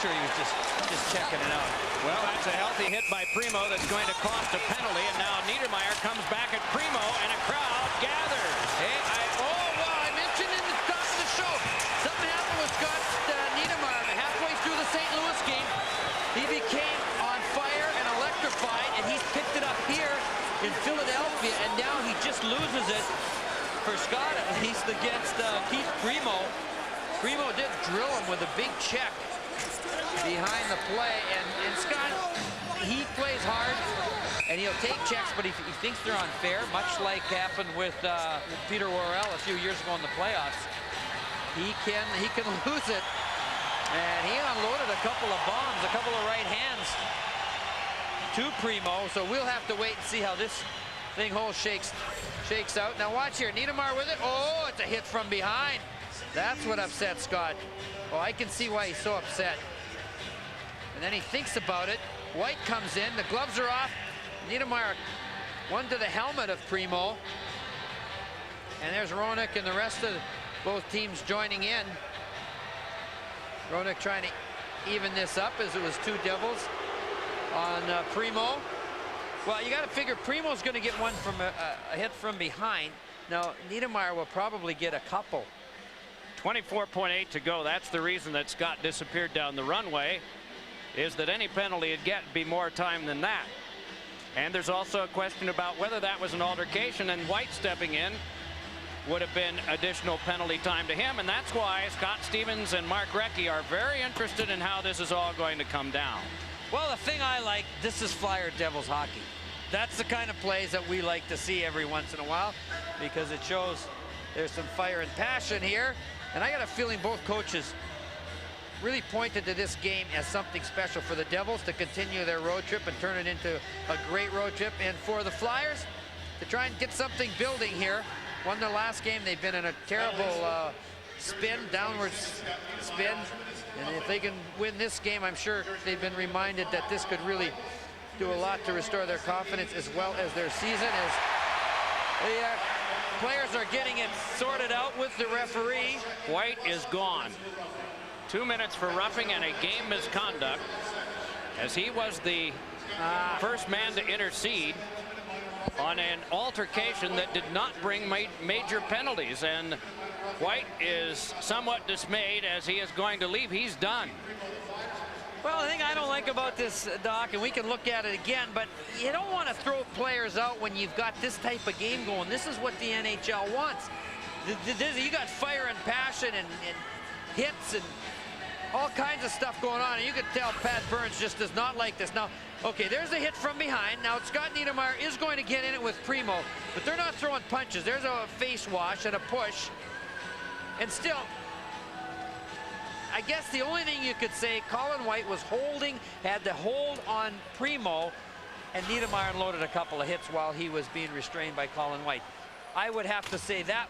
sure he was just checking it out. Well, that's a healthy hit by Primeau that's going to cost a penalty, and now Niedermayer comes back at Primeau, and a crowd gathers. Hey, I mentioned in the top of the show, something happened with Scott Niedermayer halfway through the St. Louis game. He became on fire and electrified, and he's picked it up here in Philadelphia, and now he just loses it, for Scott at least, against Keith Primeau. Primeau did drill him with a big check behind the play, and Scott, he plays hard, and he'll take checks, but he thinks they're unfair, much like happened with Peter Worrell a few years ago in the playoffs. He can lose it, and he unloaded a couple of bombs, a couple of right hands to Primeau, so we'll have to wait and see how this thing whole shakes out. Now watch here, Niedermayer with it. Oh, it's a hit from behind. That's what upset Scott. Oh, I can see why he's so upset. And then he thinks about it. White comes in, the gloves are off. Niedermayer, one to the helmet of Primeau. And there's Roenick and the rest of both teams joining in. Roenick trying to even this up as it was two Devils on Primeau. Well, you got to figure Primeau's going to get one from a hit from behind. Now, Niedermayer will probably get a couple. 24.8 to go. That's the reason that Scott disappeared down the runway, is that any penalty he'd get would be more time than that. And there's also a question about whether that was an altercation, and White stepping in would have been additional penalty time to him, and that's why Scott Stevens and Mark Recchi are very interested in how this is all going to come down. Well, the thing I like, this is Flyer Devils hockey. That's the kind of plays that we like to see every once in a while, because it shows there's some fire and passion here. And I got a feeling both coaches really pointed to this game as something special for the Devils to continue their road trip and turn it into a great road trip, and for the Flyers to try and get something building here. Won their last game. They've been in a terrible downward spin. And if they can win this game, I'm sure they've been reminded that this could really do a lot to restore their confidence as well as their season, as the players are getting it sorted out with the referee. White is gone. 2 minutes for roughing and a game misconduct, as he was the first man to intercede on an altercation that did not bring major penalties. And White is somewhat dismayed as he is going to leave. He's done. Well, the thing I don't like about this, Doc, and we can look at it again, but you don't want to throw players out when you've got this type of game going. This is what the NHL wants. You got fire and passion and hits and all kinds of stuff going on, and you can tell Pat Burns just does not like this. Now, okay, there's a hit from behind. Now, Scott Niedermayer is going to get in it with Primeau, but they're not throwing punches. There's a face wash and a push. And still, I guess the only thing you could say, Colin White was had the hold on Primeau, and Niedermayer unloaded a couple of hits while he was being restrained by Colin White. I would have to say that